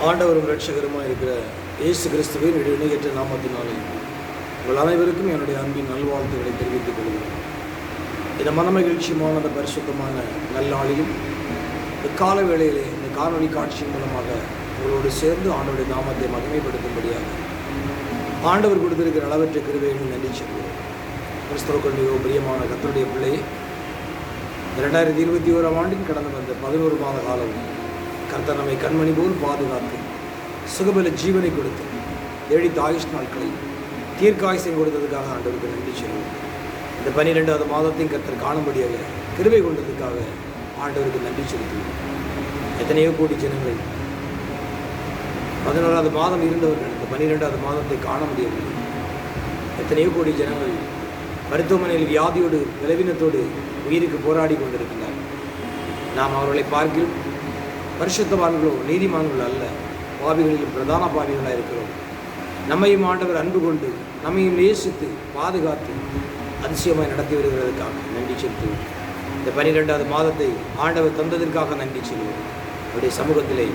ஆண்டவரும் இரட்சகருமாக இருக்கிற இயேசு கிறிஸ்துவின் இணையற்ற நாமத்தினாலே உங்கள் அனைவருக்கும் என்னுடைய அன்பின் நல்வாழ்த்துக்களை தெரிவித்துக் கொள்கிறேன். இந்த மனமகிழ்ச்சியமான அந்த பரிசுத்தமான நல்லாளிலும் இந்த கால வேளையிலே இந்த காணொலி காட்சி மூலமாக உங்களோடு சேர்ந்து ஆண்டவருடைய நாமத்தை மகிமைப்படுத்தும்படியாக ஆண்டவர் கொடுத்திருக்கிற அளவற்ற கிருபையை நன்றி சொல்கிறேன். கிறிஸ்தவர்கள் மிகவும் பிரியமான கர்த்தருடைய பிள்ளையை 2021 ஆண்டின் கடந்து வந்த 11 மாத காலம் கர்த்தர் நம்மை கண்மணி போல் பாதுகாத்து சுகபல ஜீவனை கொடுத்து நீடித்த ஆயுஷ் நாட்களை தீர்க்காயுசை கொடுத்ததுக்காக ஆண்டவருக்கு நன்றி சொல்லுவோம். இந்த 12வது மாதத்தையும் கர்த்தர் காணும்படியாக கிருபை கொண்டதுக்காக ஆண்டவருக்கு நன்றி செலுத்துவோம். எத்தனையோ கோடி ஜனங்கள் 11வது மாதம் இருந்தவர்கள் இந்த 12வது மாதத்தை காண முடியவில்லை. எத்தனையோ கோடி ஜனங்கள் மருத்துவமனையில் வியாதியோடு விளைவினத்தோடு உயிருக்கு போராடி கொண்டிருக்கிறார். நாம் அவர்களை பார்க்கிறோம். பரிசுத்தவான்களோ நீதிமான்களோ அல்ல, பாவிகளிலும் பிரதான பாவிகளாக இருக்கிறோம். நம்மையும் ஆண்டவர் அன்பு கொண்டு நம்மையும் நேசித்து பாதுகாத்து அதிசயமாய் நடத்தி வருகிறதுக்காக நன்றி செலுத்துவோம். இந்த 12வது மாதத்தை ஆண்டவர் தந்ததற்காக நன்றி சொல்லுவோம். அவருடைய சமூகத்திலே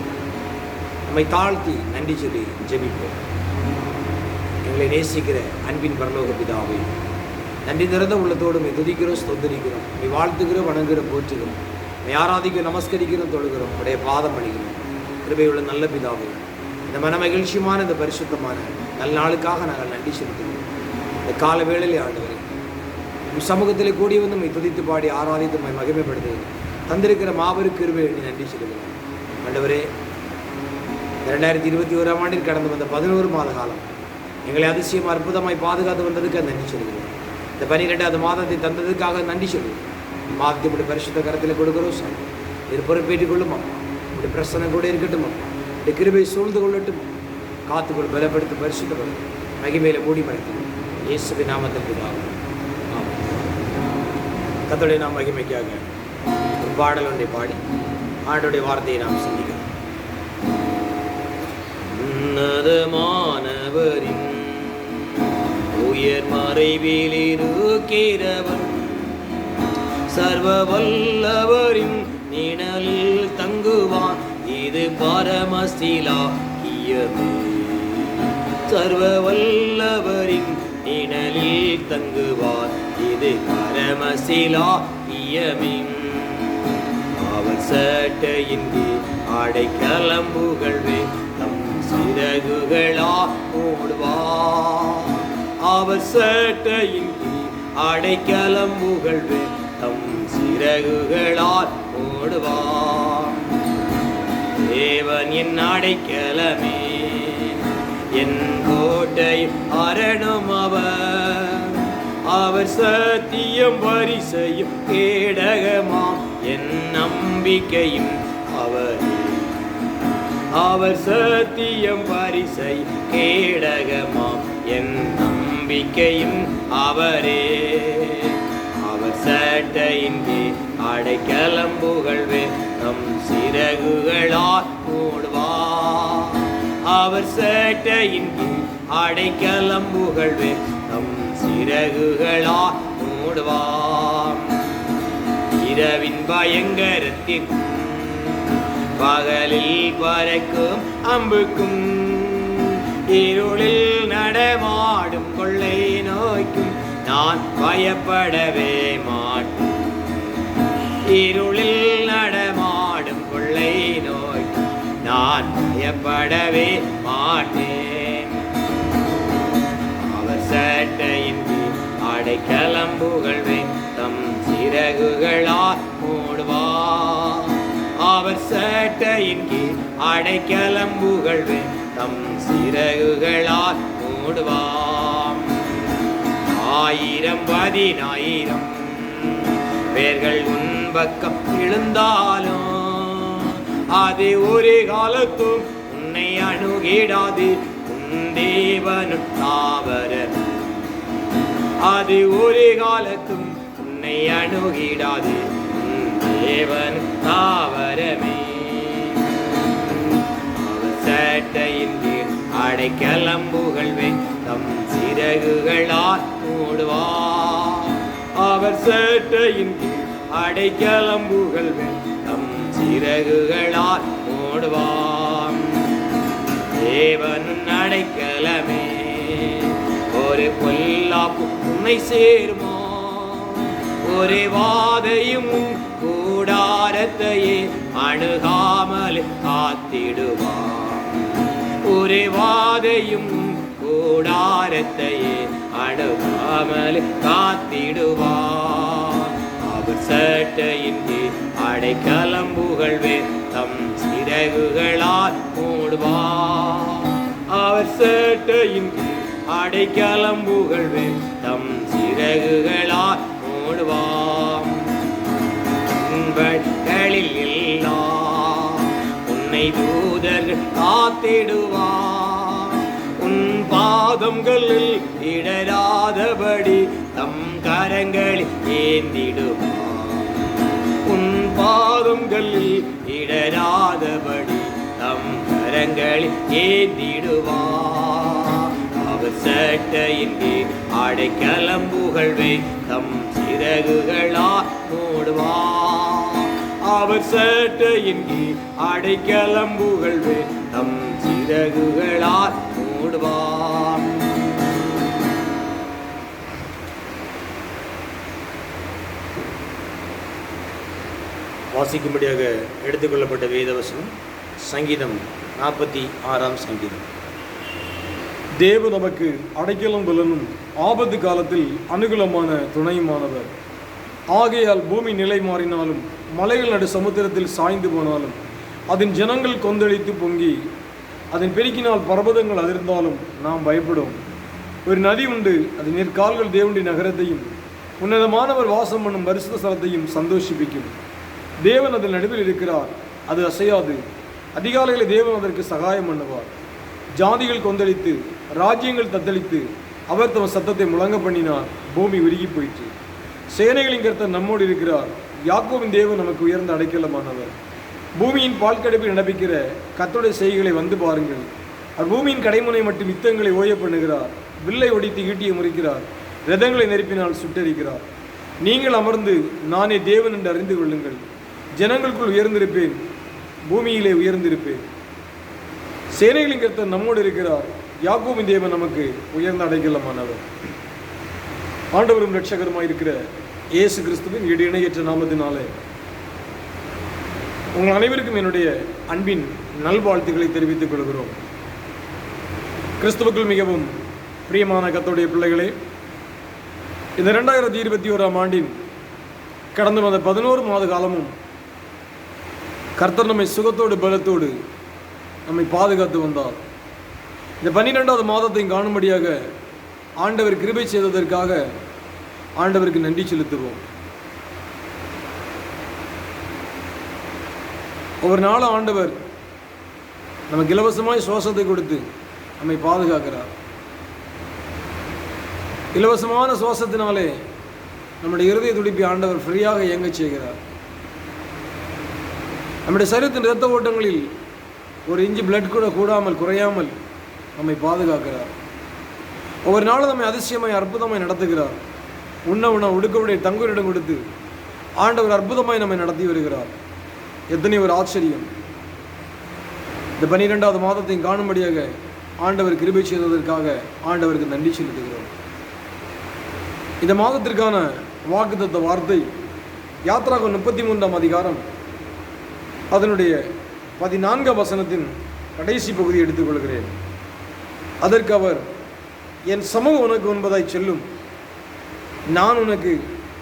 நம்மை தாழ்த்தி நன்றி சொல்லி ஜெபிப்போம். எங்களை நேசிக்கிற அன்பின் பரலோக பிதாவே, நன்றி திறந்த உள்ளத்தோடு துதிக்கிறோம், ஸ்தோத்திரிக்கிறோம், நீ வாழ்த்துக்கிறோம், வணங்குகிறோம், போற்றுகிறோம், நீ ஆராதிக்கிறோம், நமஸ்கரிக்கிறோம், தொழுகிறோம், உடைய பாதம் அணிகிறோம். கிருபையுள்ள நல்ல பிதாவே, இந்த மன மகிழ்ச்சியமான இந்த பரிசுத்தமான நல்ல நாளுக்காக நாங்கள் நன்றி செலுத்துகிறோம். இந்த கால வேளையிலே ஆண்டவரே உன் சமூகத்திலே கூடி வந்து நம்மை துதித்து பாடி ஆராதித்து நம்மை மகிமைப்படுத்துகிறோம். தந்திருக்கிற மாபெரும் கிருபையை நன்றி செலுத்துகிறோம். ஆண்டவரே, 2021 ஆண்டில் கடந்து வந்த 11 மாத காலம் எங்களை அதிசயம் அற்புதமாய் பாதுகாத்து வந்ததுக்கு நன்றி சொல்கிறோம். இந்த 12வது மாதத்தை தந்ததுக்காக நன்றி சொல்லுவோம். மாதத்தை இப்படி பரிசுத்த கரத்தில் கொடுக்கிறோம் சார். இது பொறுப்பேற்றுக் கொள்ளும் அம்மா. இப்படி பிரசனம் கூட இருக்கட்டும் அம்மா. இப்படி கிருபை சூழ்ந்து கொள்ளட்டும். காத்துக்கொள், பலப்படுத்தி பரிசுத்தப்படும் மகிமையில மூடி மறைக்கணும். இயேசுவின் நாமத்தில் பிதாவே, ஆமென். கர்த்தருடைய நாம் மகிமைக்காக ஒரு பாடல் ஒன்றை பாடி ஆண்டவருடைய வார்த்தையை நாம் சிந்திக்கிறோம். உன்னதமானவரின் உயர் மறைவில் இருக்கிறவன், சர்வ வல்லவரின் நிழலில் தங்குவான், இது பரமசிலாகியமே. சர்வ வல்லவரின் நிழலில் தங்குவான், இது பரமசிலாகியமே. அவர் சட்டையின் அடைக்கலம் புகழ்வே, தம் சிறகுகளா ஓடுவார். அவர் சட்டையின் அடைக்கலம் புகழ்வே, தம் சிறகுகளால் ஓடுவார். தேவன் என் அடைக்கலமே, என் கோட்டை அரணும் அவர். அவர் சத்தியம் வரிசையும் கேடகமாம், என் நம்பிக்கையும் அவரே. அவர் சத்தியம் வரிசை கேடகமாம், என் நம்பிக்கையும் அவரே. அவர் சட்டையின் அடைக்கலம் புகழ்வே, தம் சிறகுகளால் ஓடுவார். அவர் சட்டையின் அடைக்கலம் புகழ்வே, தம் சிறகுகளால் ஓடுவார். இரவின் பயங்கரத்திற்கும் பகலில் பறக்கும் அம்புக்கும், இருளில் நடமாடும் கொள்ளை நோய்க்கும் நான் பயப்படவே மாட்டேன். இருளில் நடமாடும் கொள்ளை நோய்க்கும் நான் பயப்படவே மாட்டேன். அவர் சட்டையின் அடைக்கலம் புகழ்வே, தம் சிறகுகளால் ஓடுவார். அவர் சட்டையின் அடைக்கலம் புகழ்வே, தம் சிறகுகளால் ஓடுவார். 1000 10,000 பேர்கள் உன் பக்கம் விழுந்தாலும், அது ஒரு காலத்தும் உன்னை அணுகிடாது. உன் தேவனும் தாவரர், அது ஒரு காலத்தும் உன்னை அணுகிடாது. உன் தேவன் தாவரமே. அவர் சட்டையின் அடைக்கலம் புகழ்வே, தம் சிறகுகளால் ஓடுவார். அவர் சட்டையின் அடைக்கலம் புகழ்வே, தம் சிறகுகளால் ஓடுவான். தேவனின் அடைக்கலமே. ஒரு பொல்லாப்பு உன்னை சேருமோ, ஒரு வாதையும் கூடாரத்தையே அணுகாமல் காத்திடுவார். ஒரு வாதையும் கூடாரத்தையே அணுகாமல் காத்திடுவார். அவர் சட்டையின் கீழ் அடைக்கலம் புகழ்வேன், தம் சிறகுகளால் மூடுவார். அவர் சட்டையின் கீழ் அடைக்கலம் புகழ்வேன், தம் சிறகுகளால் மூடுவார். துன்பங்களில் இல்லா உன்னை தூதர்கள் காத்திடுவார். உன் பாதங்களில் இடராதபடி தம் கரங்களில் ஏந்திடுவார். உன் பாதங்களில் இடராதபடி தம் கரங்களில் ஏந்திடுவார். அவர் சட்டையின் கீழ் அடைக்கலம் புகழ்வேன், தம் சிறகுகளால் மூடுவார். அவர் சட்டையின் கீழ் அடைக்கலம் புகழ்வேன், தம் சிறகுகளால் மூடுவார். வாசிக்கும்படியாக எடுத்துக்கொள்ளப்பட்ட வேதவசனம் சங்கீதம் 46ஆம் சங்கீதம். தேவ நமக்கு அடைக்கலம் பலனும் ஆபத்து காலத்தில் அனுகூலமான துணையுமானவர். ஆகையால் பூமி நிலை மாறினாலும் மலைகள் நடு சமுத்திரத்தில் சாய்ந்து போனாலும் அதன் ஜனங்கள் கொந்தளித்து பொங்கி அதன் பெருக்கினால் பர்வதங்கள் அதிர்ந்தாலும் நாம் பயப்படும். ஒரு நதி உண்டு, அது நெற்கால்கள் தேவனுடைய நகரத்தையும் உன்னதமானவர் வாசம் பண்ணும் பரிசுத்த ஸ்தலத்தையும் சந்தோஷிப்பிக்கும். தேவன் அதன் நடுவில் இருக்கிறார், அது அசையாது. அதிகாலையில் தேவன் அதற்கு சகாயம் பண்ணுவார். ஜாதிகள் கொந்தளித்து ராஜ்யங்கள் தத்தளித்து அவர் தம் சத்தத்தை முழங்க பண்ணினார். பூமி உருகி போயிற்று. சேனைகளின் கர்த்தர் நம்மோடு இருக்கிறார். யாக்கோபின் தேவன் நமக்கு உயர்ந்த அடைக்கலமானவர். பூமியின் பால்கடுப்பில் நடப்பிக்கிற கர்த்தருடைய செய்கைகளை வந்து பாருங்கள். அவர் பூமியின் கடைமுனை மட்டும் யுத்தங்களை ஓய பண்ணுகிறார். வில்லை ஒடித்து ஈட்டியை முறிக்கிறார். ரதங்களை நெருப்பினால் சுட்டரிக்கிறார். நீங்கள் அமர்ந்து நானே தேவன் என்று அறிந்து கொள்ளுங்கள். ஜனங்களுக்குள் உயர்ந்திருப்பேன், பூமியிலே உயர்ந்திருப்பேன். சேனைகளின் கர்த்தர் நம்மோடு இருக்கிறார். யாக்கோபின் தேவன் நமக்கு உயர்ந்த அடைக்கலமானவர். ஆண்டவரும் இரட்சகருமாய் இருக்கிற இயேசு கிறிஸ்துவின் இணையற்ற நாமத்தினாலே உங்கள் அனைவருக்கும் என்னுடைய அன்பின் நல்வாழ்த்துக்களை தெரிவித்துக் கொள்கிறோம். கிறிஸ்துவுக்குள் மிகவும் பிரியமான கர்த்தருடைய பிள்ளைகளே, இந்த 2021ஆம் ஆண்டின் கடந்த வந்த 11 மாத காலமும் கர்த்தர் நம்மை சுகத்தோடு பலத்தோடு நம்மை பாதுகாத்து வந்தார். இந்த 12வது மாதத்தை காணும்படியாக ஆண்டவர் கிருபை செய்ததற்காக ஆண்டவருக்கு நன்றி செலுத்துவோம். ஒவ்வொரு நாளும் ஆண்டவர் நமக்கு இலவசமாய் சுவாசத்தை கொடுத்து நம்மை பாதுகாக்கிறார். இலவசமான சுவாசத்தினாலே நம்முடைய இருதய துடிப்பை ஆண்டவர் ஃப்ரீயாக இயங்க செய்கிறார். நம்முடைய சரீரத்தின் இரத்த ஓட்டங்களில் ஒரு இன்ச்சு பிளட் கூட கூடாமல் குறையாமல் நம்மை பாதுகாக்கிறார். ஒவ்வொரு நாளும் நம்மை அதிசயமாய் அற்புதமாய் நடத்துகிறார். உண்ண உடுக்கவுடைய தங்குரிடம் கொடுத்து ஆண்டவர் அற்புதமாய் நம்மை நடத்தி வருகிறார். எத்தனை ஒரு ஆச்சரியம்! இந்த 12வது மாதத்தை காணும்படியாக ஆண்டவர் கிருபை செய்ததற்காக ஆண்டவருக்கு நன்றி செலுத்துகிறோம். இந்த மாதத்திற்கான வாக்குத்தத்த வார்த்தை யாத்ராகமம் 33ஆம் அதிகாரம் அதனுடைய 14ஆம் வசனத்தின் கடைசி பகுதியை எடுத்துக்கொள்கிறேன். அதற்கு அவர், என் சமூகம் உனக்கு என்பதாய் சொல்லும், நான் உனக்கு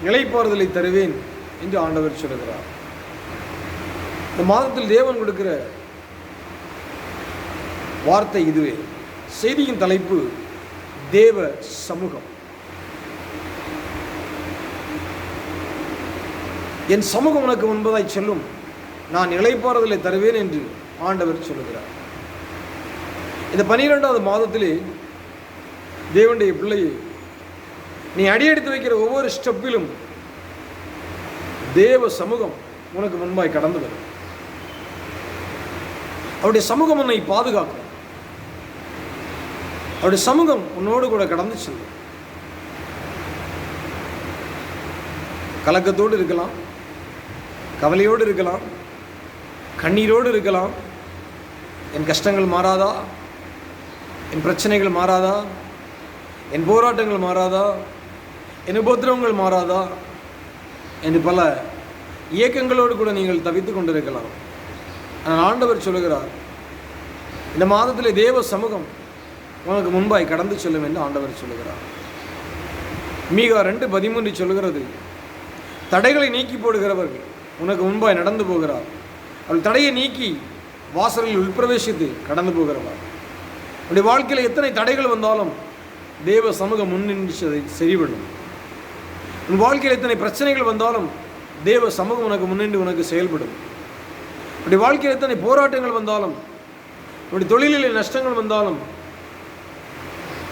நிலைப்பாறுதலை தருவேன் என்று ஆண்டவர் சொல்கிறார். இந்த மாதத்தில் தேவன் கொடுக்கிற வார்த்தை இதுவே. செய்தியின் தலைப்பு தேவ சமூகம். என் சமூகம் உனக்கு முன்பதாய் சொல்லும், நான் இளைப்பாறுதலை தருவேன் என்று ஆண்டவர் சொல்லுகிறார். இந்த 12வது மாதத்திலே தேவனுடைய பிள்ளையை, நீ அடியெடுத்து வைக்கிற ஒவ்வொரு ஸ்டெப்பிலும் தேவ சமூகம் உனக்கு முன்பாய் கடந்து வரும். அவருடைய சமூகம் உன்னை பாதுகாக்கும். அவருடைய சமூகம் உன்னோடு கூட கடந்து செல்லும். கலக்கத்தோடு இருக்கலாம், கவலையோடு இருக்கலாம், கண்ணீரோடு இருக்கலாம். என் கஷ்டங்கள் மாறாதா, என் பிரச்சனைகள் மாறாதா? என் போராட்டங்கள் மாறாதா? என் உபத்திரவங்கள் மாறாதா? என்று பல இயக்கங்களோடு கூட நீங்கள் தவித்து கொண்டிருக்கலாம். ஆனால் ஆண்டவர் சொல்லுகிறார், இந்த மாதத்தில் தேவ சமூகம் உனக்கு முன்பாய் கடந்து செல்லும் என்று ஆண்டவர் சொல்லுகிறார். மீகா 2:13 சொல்லுகிறது, தடைகளை நீக்கி போடுகிறவர்கள் உனக்கு முன்பாய் நடந்து போகிறார். அவள் தடையை நீக்கி வாசலில் உள்பிரவேசித்து கடந்து போகிறவர். உடைய வாழ்க்கையில் எத்தனை தடைகள் வந்தாலும் தேவ சமூகம் முன்னின்று அதை சரிவிடும். உன் வாழ்க்கையில் எத்தனை பிரச்சனைகள் வந்தாலும் தேவ சமூகம் உனக்கு முன்னின்று உனக்கு செயல்படும். உடைய வாழ்க்கையில் எத்தனை போராட்டங்கள் வந்தாலும், உடைய தொழிலிலே நஷ்டங்கள் வந்தாலும்,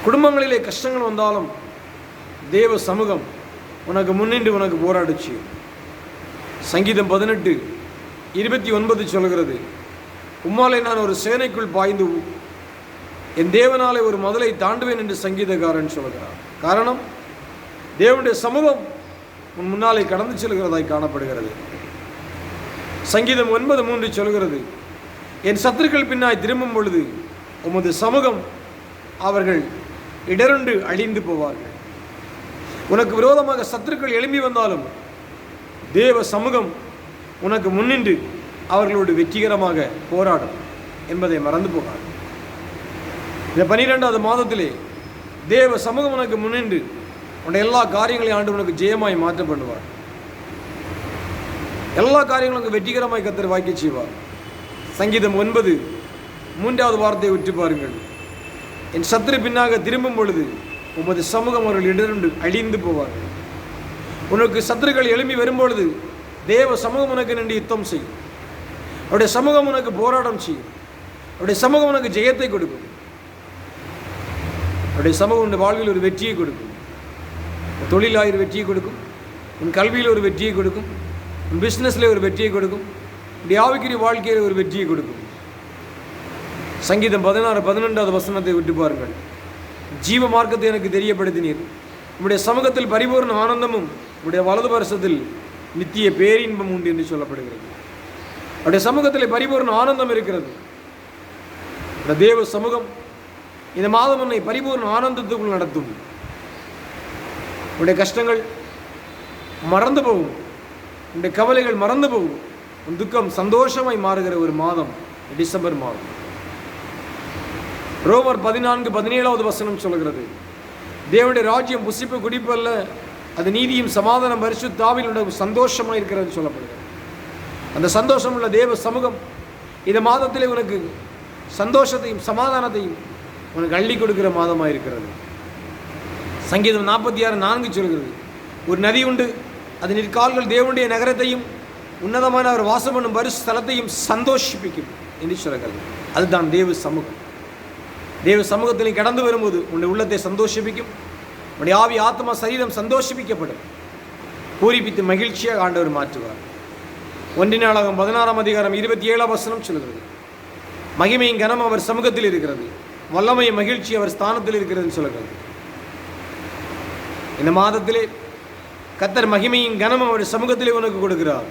குடும்பங்களிலே கஷ்டங்கள் வந்தாலும் தேவ சமூகம் உனக்கு முன்னின்று உனக்கு போராடுச்சு. சங்கீதம் 18:29 சொல்கிறது, உம்மாலே நான் ஒரு சேனைக்குள் பாய்ந்து என் தேவனாலே ஒரு மதலை தாண்டுவேன் என்று சங்கீதக்காரன் சொல்கிறார். காரணம், தேவனுடைய சமூகம் உன் முன்னாலே கடந்து செல்கிறதாய் காணப்படுகிறது. சங்கீதம் 9:3 சொல்கிறது, என் சத்துருக்கள் பின்னாய் திரும்பும் பொழுது உமது சமூகம் அவர்கள் இடருண்டு அழிந்து போவார்கள். உனக்கு விரோதமாக சத்துருக்கள் எழும்பி வந்தாலும் தேவ சமூகம் உனக்கு முன்னின்று அவர்களோடு வெற்றிகரமாக போராடும் என்பதை மறந்து போகாது. இந்த 12வது மாதத்திலே தேவ சமூகம் உனக்கு முன்னின்று உன்னுடைய எல்லா காரியங்களையும் ஆண்டு உனக்கு ஜெயமாய் மாற்ற பண்ணுவார். எல்லா காரியங்களும் வெற்றிகரமாய் கர்த்தர் வாய்க்க செய்வார். சங்கீதம் 9:3 வார்த்தையை உற்று பாருங்கள், என் சத்துரு பின்னாக திரும்பும் பொழுது உமது சமூகம் அவர்கள் இடருண்டு அழிந்து போவார்கள். உனக்கு சத்துருக்கள் எழும்பி வரும்பொழுது தேவ சமூகம் உனக்கு நின்று யுத்தம் செய்யும். அவருடைய சமூகம் உனக்கு போராட்டம் செய்யும். அவருடைய சமூகம் உனக்கு ஜெயத்தை கொடுக்கும். அவருடைய சமூகம் உன் வாழ்வில் ஒரு வெற்றியை கொடுக்கும். தொழிலாய் ஒரு வெற்றியை கொடுக்கும். உன் கல்வியில் ஒரு வெற்றியை கொடுக்கும். உன் பிஸ்னஸில் ஒரு வெற்றியை கொடுக்கும். உடைய ஆவிக்குரிய வாழ்க்கையில் ஒரு வெற்றியை கொடுக்கும். சங்கீதம் 16:12 விட்டு பாருங்கள், ஜீவ மார்க்கத்தை எனக்கு தெரியப்படுத்தினீர். உம்முடைய சமூகத்தில் பரிபூர்ண ஆனந்தமும் உம்முடைய வலது வருஷத்தில் நித்திய பேரின்பம் உண்டு என்று சொல்லப்படுகிறது. அவருடைய சமூகத்தில் பரிபூர்ண ஆனந்தம் இருக்கிறது. இந்த தேவ சமூகம் இந்த மாதம் உன்னை பரிபூர்ண ஆனந்தத்துக்குள் நடத்தும். உன்னுடைய கஷ்டங்கள் மறந்து போகும். உன்னுடைய கவலைகள் மறந்து போகும். உன் துக்கம் சந்தோஷமாய் மாறுகிற ஒரு மாதம் டிசம்பர் மாதம். ரோமர் 14:17 சொல்கிறது, தேவனுடைய ராஜ்யம் புசிப்பு குடிப்பு அல்ல, அது நீதியும் சமாதானம் பரிசுத்த ஆவியில் உள்ள சந்தோஷமாக இருக்கிறது சொல்லப்படுகிறது. அந்த சந்தோஷம் உள்ள தேவ சமூகம் இந்த மாதத்திலே உனக்கு சந்தோஷத்தையும் சமாதானத்தையும் உனக்கு அள்ளி கொடுக்கிற மாதமாக இருக்கிறது. சங்கீதம் 46:4 சொல்கிறது, ஒரு நதி உண்டு, அது நிற்கால்கள் தேவனுடைய நகரத்தையும் உன்னதமான அவர் வாசம் பண்ணும் பரிசு ஸ்தலத்தையும் சந்தோஷிப்பிக்கும் என்று சொல்கிறது. அதுதான் தேவ சமூகம். தேவ சமூகத்தில் கடந்து வரும்போது உன்னுடைய உள்ளத்தை சந்தோஷிப்பிக்கும். உன்னுடைய ஆவி ஆத்மா சரீரம் சந்தோஷிப்பிக்கப்படும். பூரிப்பித்து மகிழ்ச்சியாக ஆண்டவர் மாற்றுவார். 1 நாளாகமம் 16:27 சொல்கிறது, மகிமையும் கனம் அவர் சமூகத்தில் இருக்கிறது, வல்லமையும் மகிழ்ச்சி அவர் ஸ்தானத்தில் இருக்கிறது சொல்கிறது. இந்த மாதத்திலே கர்த்தர் மகிமையும் கனமும் அவருடைய சமூகத்திலே உனக்கு கொடுக்கிறார்.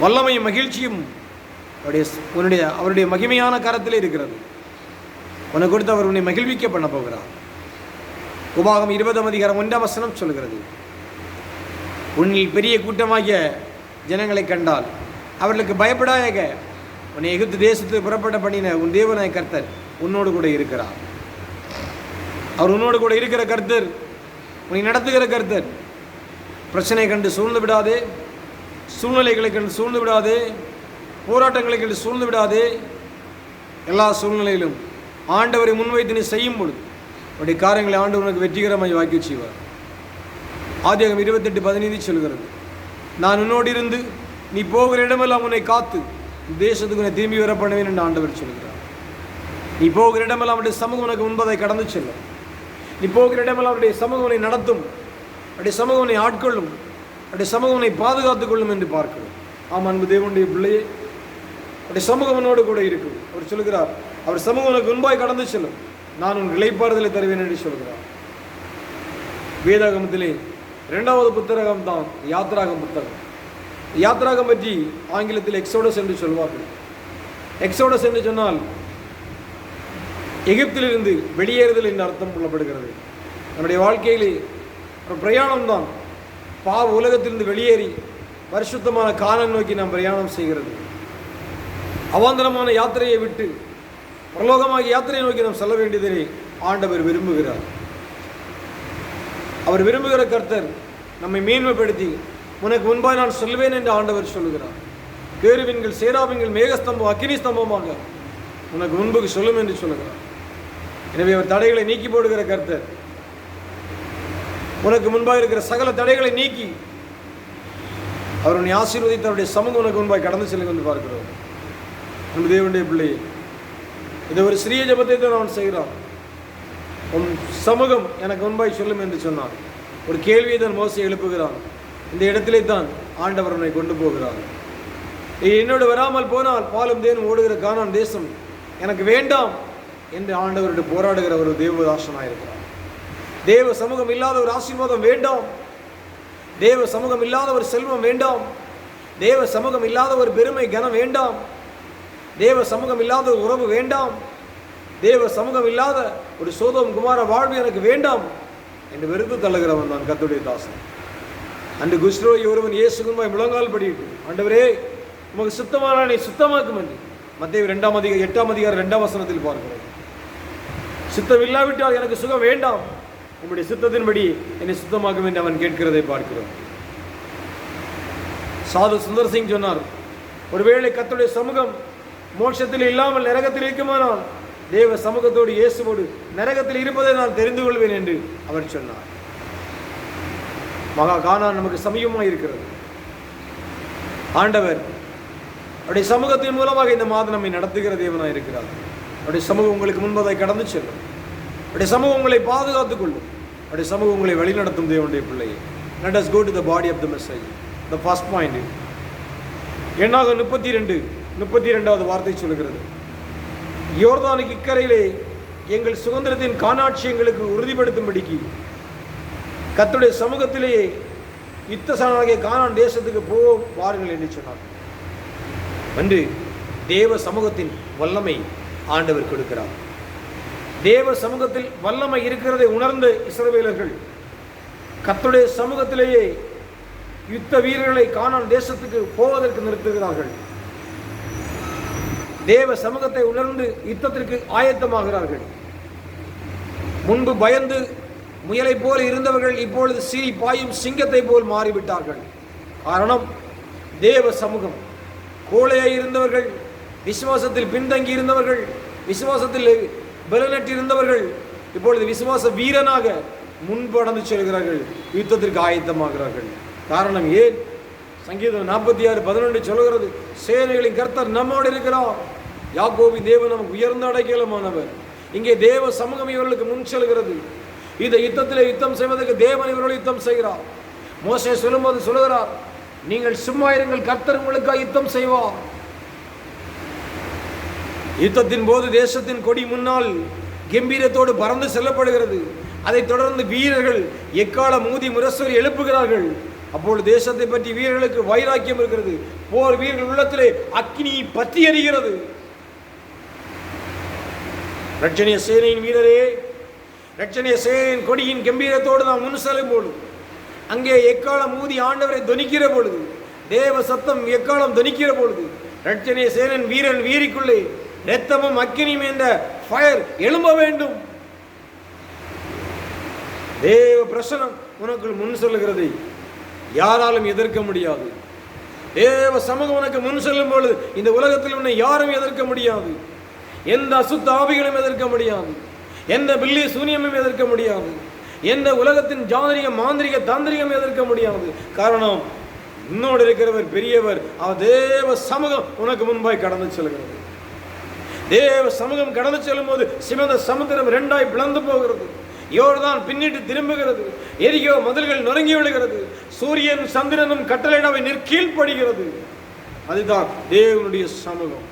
வல்லமையும் மகிழ்ச்சியும் அவருடைய மகிமையான கரத்திலே இருக்கிறது. உனக்கு கொடுத்து அவர் உன்னை மகிழ்விக்க பண்ண போகிறார். உபாகம் 20:1 சொல்கிறது, உன்னில் பெரிய கூட்டமாகிய ஜனங்களை கண்டால் அவர்களுக்கு பயப்படாயாக, உன்னை எகிப்து தேசத்தில் புறப்பட பண்ணின உன் தேவனாய கர்த்தர் உன்னோடு கூட இருக்கிறார். அவர் உன்னோடு கூட இருக்கிற கர்த்தர், உன்னை நடத்துகிற கர்த்தர். பிரச்சனை கண்டு சூழ்ந்து விடாதே, சூழ்நிலைகளை கண்டு சூழ்ந்து விடாதே, போராட்டங்களை கண்டு சூழ்ந்து விடாதே. எல்லா சூழ்நிலையிலும் ஆண்டவரை முன்வைத்து நீ செய்யும் பொழுது அவருடைய காரியங்களை ஆண்டவர் உனக்கு வெற்றிகரமாய் வாக்கி செய்வார். ஆதியாகமம் 28:15 சொல்கிறது, நான் உன்னோடு இருந்து நீ போகிற இடமெல்லாம் உன்னை காத்து தேசத்துக்கு உன்னை திரும்பி வர பண்ணுவேன் என்று ஆண்டவர் சொல்கிறார். நீ போகிற இடமெல்லாம் அவருடைய சமூகம் உனக்கு முன்பதை கடந்து செல்லும். நீ போகிற இடமெல்லாம் அவருடைய சமூகம் உன்னை நடத்தும். அவருடைய சமூகம் உன்னை ஆட்கொள்ளும். அவருடைய சமூகம் உன்னை பாதுகாத்துக் கொள்ளும் என்று பார்க்கிறோம். ஆம் அன்பு தேவனுடைய பிள்ளையே, அவருடைய சமூகம் உன்னோடு கூட இருக்கும். அவர் சொல்கிறார், அவர் சமூகம் உனக்கு முன்பாய் கடந்து செல்லும், நான் உன் இளைப்பாறுதலை தருவேன் என்று சொல்கிறார். வேதாகமத்திலே 2வது புத்தகம் தான் யாத்ராகம் புத்தகம். யாத்ராகம் பற்றி ஆங்கிலத்தில் எக்ஸோடஸ் என்று சொல்வார்கள். எக்ஸோடஸ் என்று சொன்னால் எகிப்திலிருந்து வெளியேறுதல் என்று அர்த்தம் கொள்ளப்படுகிறது. நம்முடைய வாழ்க்கையிலே ஒரு பிரயாணம்தான் பாவ உலகத்திலிருந்து வெளியேறி பரிசுத்தமான காலம் நோக்கி நாம் பிரயாணம் செய்கிறது. அவாந்தரமான யாத்திரையை விட்டு பிரலோகமாக யாத்திரையை நோக்கி நாம் செல்ல வேண்டியதை ஆண்டவர் விரும்புகிறார். அவர் விரும்புகிற கர்த்தர் நம்மை மேன்மைப்படுத்தி உனக்கு முன்பாக நான் சொல்வேன் என்று ஆண்டவர் சொல்லுகிறார். கேருவின்கள், சேராவின்கள், மேகஸ்தம்பம், அக்கினி ஸ்தம்பமாக உனக்கு முன்புக்கு சொல்லும் என்று சொல்லுகிறார். எனவே அவர் தடைகளை நீக்கி போடுகிற கர்த்தர். உனக்கு முன்பாக இருக்கிற சகல தடைகளை நீக்கி அவர் உன்னை ஆசீர்வதித்து அவருடைய சமூகம் உனக்கு முன்பாக கடந்து செல்லுங்க என்று பார்க்கிறோம். நம்ம தேவனுடைய பிள்ளையை இதை ஒரு சிறிய ஜெபத்தை தான் அவன் செய்கிறான். உன் சமூகம் எனக்கு முன்பாய் சொல்லும் என்று சொன்னான். ஒரு கேள்வியை தான் மோசே எழுப்புகிறான். இந்த இடத்திலே தான் ஆண்டவர் உன்னை கொண்டு போகிறார். என்னோடு வராமல் போனால் பாலும் தேனும் ஓடுகிற கானான் தேசம் எனக்கு வேண்டாம் என்று ஆண்டவரோடு போராடுகிற ஒரு தேவதாசனாயிருக்கிறார். தேவ சமூகம் இல்லாத ஒரு ஆசீர்வாதம் வேண்டாம். தேவ சமூகம் இல்லாத ஒரு செல்வம் வேண்டாம். தேவ சமூகம் இல்லாத ஒரு பெருமை கனம் வேண்டாம். தேவ சமூகம் இல்லாத ஒரு உறவு வேண்டாம். தேவ சமூகம் இல்லாத ஒரு சோதோம் குமார வாழ்வு எனக்கு வேண்டாம் என்று வெறுத்து தள்ளுகிறவன் தான் கர்த்தருடைய தாசன். அன்று குஷ்ரோகி ஒருவன் இயேசுக்குமாய் முழங்கால் படியிட்டு, ஆண்டவரே உமக்கு சுத்தமான என்னை சுத்தமாக்கும் என்று மத்தேயு 8ஆம் அதிகாரம் 2ஆம் வசனத்தில் பார்க்கிறோம். சித்தம் இல்லாவிட்டால் எனக்கு சுகம் வேண்டாம், உம்முடைய சித்தத்தின்படி என்னை சுத்தமாக்கும் என்று அவன் கேட்கிறதை பார்க்கிறோம். சாது சுந்தர் சிங் சொன்னார், ஒருவேளை கர்த்தருடைய சமூகம் மோட்சத்தில் இல்லாமல் நரகத்தில் இருக்குமானால் தேவ சமூகத்தோடு இயேசுவோடு நரகத்தில் இருப்பதை நான் தெரிந்து கொள்வேன் என்று அவர் சொன்னார். மகா கானான் நமக்கு சமீபமாக இருக்கிறது. ஆண்டவர் அவருடைய சமூகத்தின் மூலமாக இந்த மாதம் நம்மை நடத்துகிற தேவனாக இருக்கிறார். அவருடைய சமூகம் உங்களுக்கு முன்பதை கடந்து செல்லும். அவருடைய சமூகம் உங்களை பாதுகாத்துக் கொள்ளும். அவருடைய சமூகம் உங்களை வழிநடத்தும் தேவனுடைய பிள்ளையை. Let us go to the body of the message. The first point. எண்ணாக 32வது வார்த்தை சொல்கிறது, யோர்தானுக்கு இக்கரையிலே எங்கள் சுதந்திரத்தின் காணாட்சி எங்களுக்கு உறுதிப்படுத்தும்படிக்கு கர்த்தருடைய சமூகத்திலேயே யுத்தசானாகிய கானான் தேசத்துக்கு போவோம் வாருங்கள் என்று சொன்னார். என்று தேவ சமூகத்தின் வல்லமை ஆண்டவர் கொடுக்கிறார். தேவ சமூகத்தில் வல்லமை இருக்கிறதை உணர்ந்த இஸ்ரவேலர்கள் கர்த்தருடைய சமூகத்திலேயே யுத்த வீரர்களை கானான் தேசத்துக்கு போவதற்கு நிறுத்துகிறார்கள். தேவ சமூகத்தை உணர்ந்து யுத்தத்திற்கு ஆயத்தமாகிறார்கள். முன்பு பயந்து முயலை போல இருந்தவர்கள் இப்பொழுது சீறி பாயும் சிங்கத்தை போல் மாறிவிட்டார்கள். காரணம், தேவ சமூகம். கோழையாய் இருந்தவர்கள், விசுவாசத்தில் பின்தங்கி இருந்தவர்கள், விசுவாசத்தில் பலனற்று இருந்தவர்கள் இப்பொழுது விசுவாச வீரனாக முன்படந்து செல்கிறார்கள், யுத்தத்திற்கு ஆயத்தமாகிறார்கள். காரணம் ஏன்? சங்கீதம் 46:11 சொல்கிறது, சேனைகளின் கர்த்தர் நம்மோடு இருக்கிறார், யாக்கோபின் தேவன் நமக்கு உயர்ந்த அடைக்கலமானவர். இங்கே தேவ சமூகம் இவர்களுக்கு முன் செல்கிறது. இந்த யுத்தத்திலே யுத்தம் செய்வதற்கு தேவன் இவர்கள் யுத்தம் செய்கிறார். மோசே சொல்லும்போது சொல்லுகிறார், நீங்கள் சும்மா இருங்கள், கர்த்தர் உங்களுக்காக யுத்தம் செய்வார். யுத்தத்தின் போது தேசத்தின் கொடி முன்னால் கம்பீரத்தோடு பறந்து செல்லப்படுகிறது. அதைத் தொடர்ந்து வீரர்கள் எக்காலம் ஊதி முரசொலி எழுப்புகிறார்கள். அப்பொழுது தேசத்தை பற்றி வீரர்களுக்கு வைராக்கியம் இருக்கிறது. போர் வீரர்கள் உள்ளத்திலே அக்கினி பற்றி எரிகிறது. ரட்சணிய சேனையின் வீரரே, ரட்சணிய சேனையின் கொடியின் கம்பீரத்தோடு நாம் முன் செல்லும் பொழுது, அங்கே எக்காலம் ஊதி ஆண்டவரை தொனிக்கிற பொழுது, தேவ சத்தம் எக்காலம் தொனிக்கிற பொழுது, ரட்சணிய சேனன் வீரன் வீரிக்குள்ளே இரத்தமும் அக்கினியும் என்ற ஃபயர் எழும்ப வேண்டும். தேவ பிரசனம் உனக்குள் முன் செல்கிறது, யாராலும் எதிர்க்க முடியாது. தேவ சமூகம் உனக்கு முன் செல்லும் பொழுது இந்த உலகத்தில் உன்னை யாரும் எதிர்க்க முடியாது. எந்த அசுத்த ஆவிகளும் எதிர்க்க முடியாது. எந்த பில்லி சூனியமும் எதிர்க்க முடியாது. எந்த உலகத்தின் ஜாதரிக மாந்திரிக தாந்திரிகம் எதிர்க்க முடியாது. காரணம், இன்னோடு இருக்கிறவர் பெரியவர். அவர் தேவ சமூகம் உனக்கு முன்பாய் கடந்து செல்கிறது. தேவ சமூகம் கடந்து செல்லும் போது சிவந்த சமுத்திரம் 2ஆய் பிளந்து போகிறது. யோர்தான் பின்னிட்டு திரும்புகிறது. எரிகோ மதில்கள் நொறுங்கி விடுகிறது. சூரியன் சந்திரனும் கட்டளையிடாவை நிற்கீழ்ப்படுகிறது. அதுதான் தேவனுடைய சமூகம்.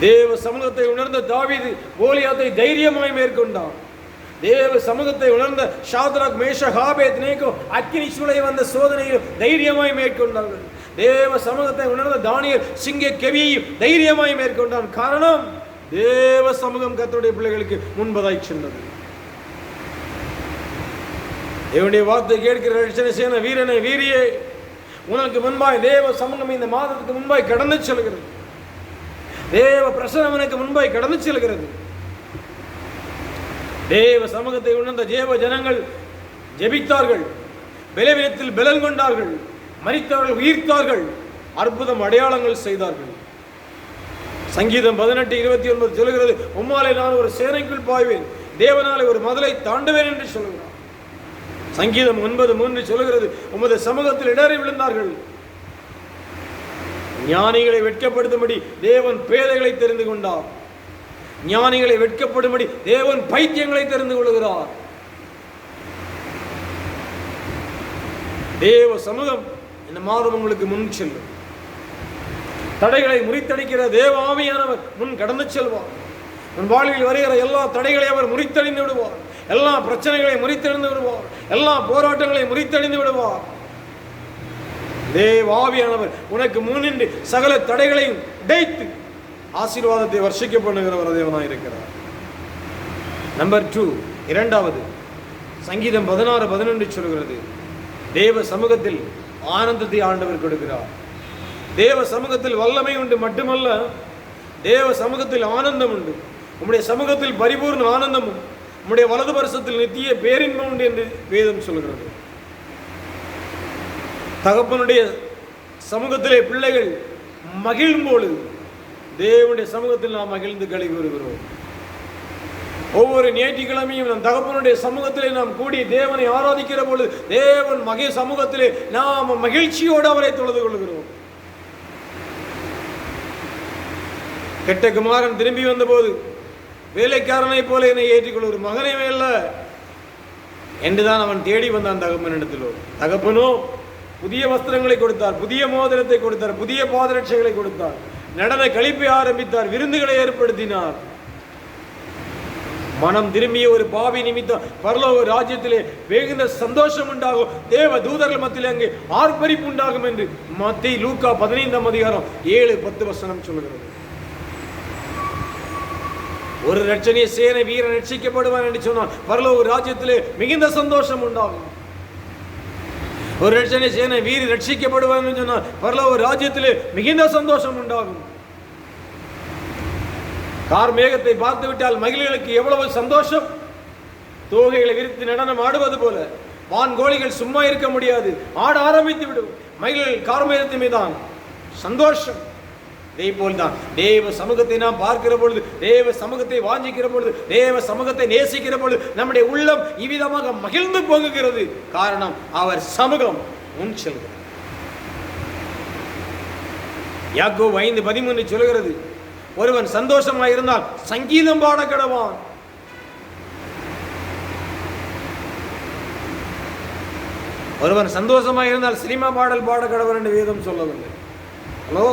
தேவ சமூகத்தை உணர்ந்த தாவீது கோலியாத்தை தைரியமாய் மேற்கொண்டான். தேவ சமூகத்தை உணர்ந்த ஷாத்ராக், மேஷக், ஆபேத்நேகோ அக்கினி சூளை வந்த சோதனையில் தைரியமாய் மேற்கொண்டார்கள். தேவ சமூகத்தை உணர்ந்த தானியேல் சிங்க கெவியையும் தைரியமாய் மேற்கொண்டான். காரணம், தேவ சமூகம் கர்த்தருடைய பிள்ளைகளுக்கு முன்பதாய் சென்றது. தேவனுடைய வார்த்தை கேட்கிற ரட்சணை சேன வீரனே, வீரியே, உனக்கு முன்பாய் தேவ சமூகம் இந்த மாதத்துக்கு முன்பாய் கடந்து செல்கிறது. தேவ பிரசனம் எனக்கு முன்பாய் கடந்து செல்கிறது. தேவ சமூகத்தை உணர்ந்த தேவ ஜனங்கள் ஜெபித்தார்கள், பலவீனத்தில் பலன் கொண்டார்கள், மரித்தவர்கள் உயிர்த்தார்கள், அற்புதம் அடையாளங்கள் செய்தார்கள். சங்கீதம் 18:29 சொல்கிறது, உம்மாலே நான் ஒரு சேனைக்குள் பாய்வேன், தேவனாலே ஒரு மதலை தாண்டுவேன் என்று சொல்கிறார். சங்கீதம் 9:3 சொல்கிறது, உமது சமூகத்தில் இடறி விழுந்தார்கள். ஞானிகளை வெட்கப்படுத்தும்படி தேவன் பேதைகளை தெரிந்து கொண்டார். ஞானிகளை வெட்கப்படும்படி தேவன் பைத்தியங்களை தெரிந்து கொள்கிறார். தேவ சமூகம் இந்த மாதம் உங்களுக்கு முன் செல்லும். தடைகளை முறித்தடிக்கிற தேவ ஆவியானவர் முன் கடந்து செல்வார். உன் வாழ்வில் வருகிற எல்லா தடைகளை அவர் முறித்தடிந்து விடுவார். எல்லா பிரச்சனைகளை முறித்தெழுந்து விடுவார். எல்லா போராட்டங்களை முறித்தடிந்து விடுவார். தேவ ஆவியானவர் உனக்கு முன்னின்று சகல தடைகளையும் உடைத்து ஆசீர்வாதத்தை வர்ஷிக்க பண்ணுகிறவர் தேவனாய் இருக்கிறார். நம்பர் 2, இரண்டாவது, சங்கீதம் 16:11 சொல்கிறது, தேவ சமூகத்தில் ஆனந்தத்தை ஆண்டவர் கொடுக்கிறார். தேவ சமூகத்தில் வல்லமை உண்டு மட்டுமல்ல, தேவ சமூகத்தில் ஆனந்தம் உண்டு. உம்முடைய சமூகத்தில் பரிபூர்ண ஆனந்தமும் உம்முடைய வலது பரிசத்தில் நித்திய பேரின்பம் உண்டு என்று வேதம் சொல்கிறது. தகப்பனுடைய சமூகத்திலே பிள்ளைகள் மகிழும் பொழுது தேவனுடைய சமூகத்தில் நாம் மகிழ்ந்து களி கூறுகிறோம். ஒவ்வொரு ஞாயிற்றுக்கிழமையும் நம் தகப்பனுடைய சமூகத்திலே நாம் கூடி தேவனை ஆராதிக்கிற பொழுது தேவன் சமூகத்திலே நாம் மகிழ்ச்சியோடு அவரை தொழுது கொள்கிறோம். கெட்ட குமாரன் திரும்பி வந்தபோது வேலைக்காரனை போல என்னை ஏற்றிக்கொள்ள ஒரு மகனை அல்ல என்றுதான் அவன் தேடி வந்தான் தகப்பனிடத்திலோ. தகப்பனோ புதிய வஸ்திரங்களை கொடுத்தார், புதிய மோதிரத்தை கொடுத்தார், புதிய பாதரட்சைகளை கொடுத்தார், நடன கழிப்பை ஆரம்பித்தார், விருந்துகளை ஏற்படுத்தினார். மனம் திரும்பிய ஒரு பாவி நிமித்தம் பரலோக ராஜ்யத்திலே வெகுந்த சந்தோஷம் உண்டாகும், தேவ தூதர்கள் மத்தியில் அங்கே ஆர்ப்பரிப்பு உண்டாகும் என்று மத்தேயு லூக்கா 15:7-10 சொல்கிறது. ஒரு ரட்சணிய சேனை வீரன் ரட்சிக்கப்படுவான் என்று சொன்னால் பரலோக ராஜ்யத்திலே மிகுந்த சந்தோஷம் உண்டாகும். ஒரு ரட்சணிய சேனை வீரி ரட்சிக்கப்படுவான் என்று சொன்னால் பரலோக ராஜ்யத்திலே மிகுந்த சந்தோஷம் உண்டாகும். கார் மேகத்தை பார்த்து விட்டால் மகிழ்களுக்கு எவ்வளவு சந்தோஷம்! தோகைகளை விரித்து நடனம் ஆடுவது போல வான்கோழிகள் சும்மா இருக்க முடியாது, ஆட ஆரம்பித்து விடும். மகிழ்கள் கார்மேகத்தின் மீதான் சந்தோஷம். இதே போல்தான் தேவ சமூகத்தை நாம் பார்க்கிற பொழுது, தேவ சமூகத்தை வாஞ்சிக்கிற பொழுது, தேவ சமூகத்தை நேசிக்கிற பொழுது நம்முடைய உள்ளம் இவ்விதமாக மகிழ்ந்து போகுகிறது. காரணம், அவர் சமூகம் முன் செல்கிறது. யாக்கோபு 5:13 சொல்கிறது, ஒருவன் சந்தோஷமாக இருந்தால் சங்கீதம் பாட கடவான். ஒருவன் சந்தோஷமாக இருந்தால் சினிமா பாடல் பாட கடவன் என்று வேதம் சொல்லவில்லை. ஹலோ,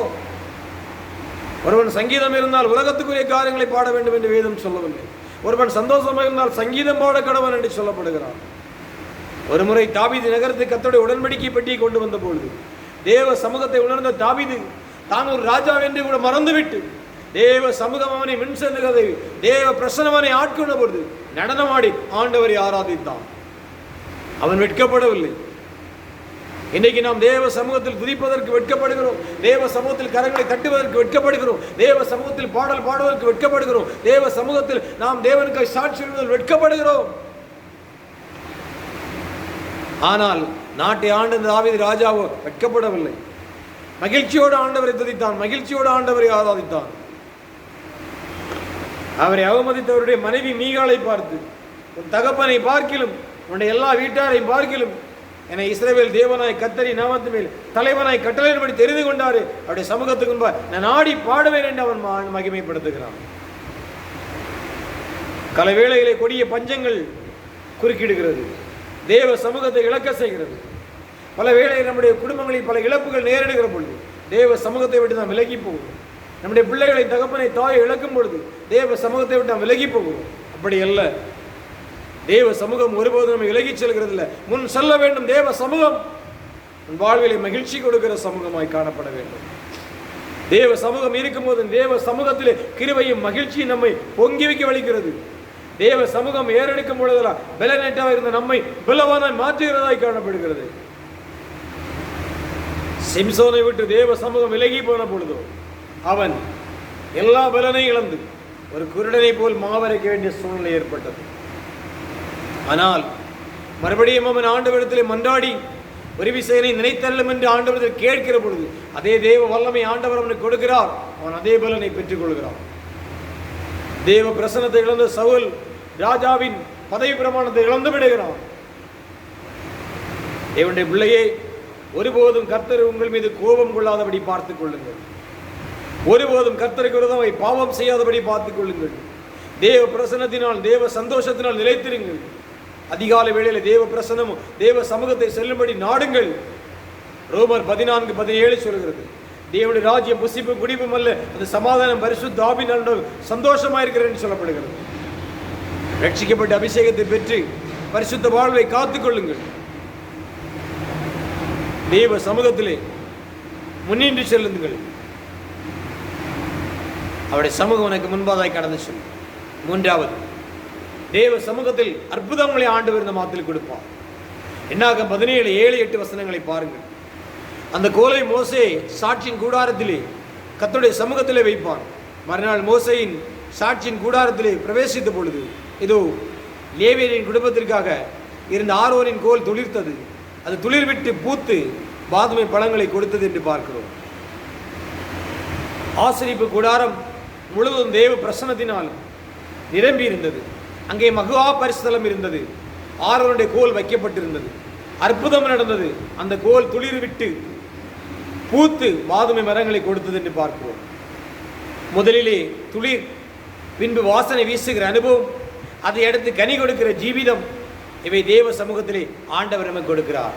ஒருவன் சங்கீதம் இருந்தால் உலகத்துக்குரிய காரியங்களை பாட வேண்டும் என்று வேதம் சொல்லவில்லை. ஒருவன் சந்தோஷமாக இருந்தால் சங்கீதம் பாட கடவன் என்று சொல்லப்படுகிறான். ஒரு முறை தாவீது நகரத்துக்கு கர்த்தருடைய உடன்படிக்கை பெட்டியை கொண்டு வந்த பொழுது தேவ சமூகத்தை உணர்ந்த தாவீது தான் ஒரு ராஜா என்று கூட மறந்துவிட்டு தேவ சமூகம் அவனை மின் செல்லுகிறதை, தேவ பிரசன்னவனை ஆட்கொண்ட பொழுது நடனமாடி ஆண்டவரை ஆராதித்தான். அவன் வெட்கப்படவில்லை. இன்றைக்கு நாம் தேவ சமூகத்தில் துதிப்பதற்கு வெட்கப்படுகிறோம், தேவ சமூகத்தில் கரங்களை தட்டுவதற்கு வெட்கப்படுகிறோம், தேவ சமூகத்தில் பாடல் பாடுவதற்கு வெட்கப்படுகிறோம், தேவ சமூகத்தில் நாம் தேவனுக்கு சாட்சி சொல்வதில் வெட்கப்படுகிறோம். ஆனால் நாட்டை ஆண்ட தாவீது ராஜாவோ வெட்கப்படவில்லை. மகிழ்ச்சியோடு ஆண்டவரை துதித்தான், மகிழ்ச்சியோடு ஆண்டவரை ஆராதித்தான். அவரை அவமதித்தவருடைய மனைவி மீகாலை பார்த்து, உன் தகப்பனை பார்க்கிலும் உன்னுடைய எல்லா வீட்டாரை பார்க்கிலும் என்னை இஸ்ரவேல் தேவனாய் கர்த்தரி நாமத்து மேல் தலைவனாய் கட்டளையின்படி தெரிந்து கொண்டாரு, அவருடைய சமூகத்துக்கு முன்பாக நான் ஆடி பாடுவேன் என்று அவன் மகிமைப்படுத்துகிறான். பல வேளைகளை கொடிய பஞ்சங்கள் குறுக்கிடுகிறது, தேவ சமூகத்தை இழக்க செய்கிறது. பல வேளையில் நம்முடைய குடும்பங்களில் பல இழப்புகள் நேரிடுகிற பொழுது தேவ சமூகத்தை விட்டு நாம் விலகி போகிறோம். நம்முடைய பிள்ளைகளை தகப்பனை தாயை இழக்கும் பொழுது தேவ சமூகத்தை விட்டு நாம் விலகி போகிறோம். அப்படி அல்ல, தேவ சமூகம் ஒருபோதும் நம்ம விலகி செல்கிறது இல்லை, முன் செல்ல வேண்டும். தேவ சமூகம் வாழ்விலை மகிழ்ச்சி கொடுக்கிற சமூகமாய் காணப்பட வேண்டும். தேவ சமூகம் இருக்கும்போது தேவ சமூகத்திலே கிருபையும் மகிழ்ச்சியும் நம்மை பொங்கி வைக்க வலிக்கிறது. தேவ சமூகம் ஏறெடுக்கும் பொழுதெல்லாம் பலனேட்டாக இருந்த நம்மை பலவானாய் மாற்றுகிறதாய் காணப்படுகிறது. சிம்சோனை விட்டு தேவ சமூகம் விலகி போன பொழுதோ அவன் எல்லா பலனையும் இழந்து ஒரு குருடனை போல் மாவரைக்க வேண்டிய சூழ்நிலை ஏற்பட்டது. ஆனால் மறுபடியும் அவன் ஆண்டவரிடத்திலே மன்றாடி ஒரு விசையை நினைத்தள்ளும் என்று ஆண்டவரிடத்தில் கேட்கிற பொழுது அதே தேவ வல்லமை ஆண்டவர் அவனுக்கு கொடுக்கிறார். அவன் அதே பலனை பெற்றுக் கொள்கிறான். தேவ பிரசன்னத்தை இழந்த சவுல் ராஜாவின் பதவி பிரமாணத்தை இழந்து விடுகிறான். தேவனுடைய பிள்ளையே, ஒருபோதும் கர்த்தர் உங்கள் மீது கோபம் கொள்ளாதபடி பார்த்துக் கொள்ளுங்கள். ஒருபோதும் கர்த்தருக்கு விரோதமாய் பாவம் செய்யாதபடி பார்த்துக் கொள்ளுங்கள். தேவ பிரசன்னத்தினால் தேவ சந்தோஷத்தினால் நிலைத்திருங்கள். அதிகாலை வேளையில் தேவ பிரசன்னமும் தேவ சமூகத்தை செல்லும்படி நாடுங்கள். ரோமர் 14:17 சொல்கிறது, தேவனுடைய ராஜ்யம் புசிப்பு குடிப்பும் அல்ல, அது சமாதானம் பரிசுத்த ஆவியினால் சந்தோஷமாயிருக்கிறேன் சொல்லப்படுகிறது. ரட்சிக்கப்பட்ட அபிஷேகத்தை பெற்று பரிசுத்த வாழ்வை காத்துக் கொள்ளுங்கள். தேவ சமூகத்திலே முன்னின்று செல்லுங்கள். அவருடைய சமூகம் உனக்கு முன்பாதாய் கடந்து செல்லும். மூன்றாவது, தேவ சமூகத்தில் அற்புதங்களை ஆண்டவர் இந்த மாதத்தில் கொடுப்பார். என்னாகும் 17:7-8 வசனங்களை பாருங்கள். அந்த கோலை மோசே சாட்சியின் கூடாரத்திலே கர்த்தருடைய சமூகத்திலே வைப்பான். மறுநாள் மோசையின் சாட்சியின் கூடாரத்திலே பிரவேசித்த பொழுது இதோ லேவியரின் குடும்பத்திற்காக இருந்த ஆரோனின் கோல் துளிர்த்தது. அது துளிர் விட்டு பூத்து பாதுமை பழங்களை கொடுத்தது என்று பார்க்கிறோம். ஆசரிப்பு கூடாரம் முழுவதும் தேவ பிரசன்னத்தினால் நிரம்பி இருந்தது. அங்கே மகா பரிசுத்தலம் இருந்தது. ஆரோனுடைய கோல் வைக்கப்பட்டிருந்தது. அற்புதம் நடந்தது. அந்த கோல் துளிர் விட்டு பூத்து மாதுமை மரங்களை கொடுத்தது என்று பார்க்கிறோம். முதலிலே துளிர், பின்பு வாசனை வீசுகிற அனுபவம், அதை அடுத்து கனி கொடுக்கிற ஜீவிதம், இவை தேவ சமூகத்திலே ஆண்டவர் நமக்கு கொடுக்கிறார்.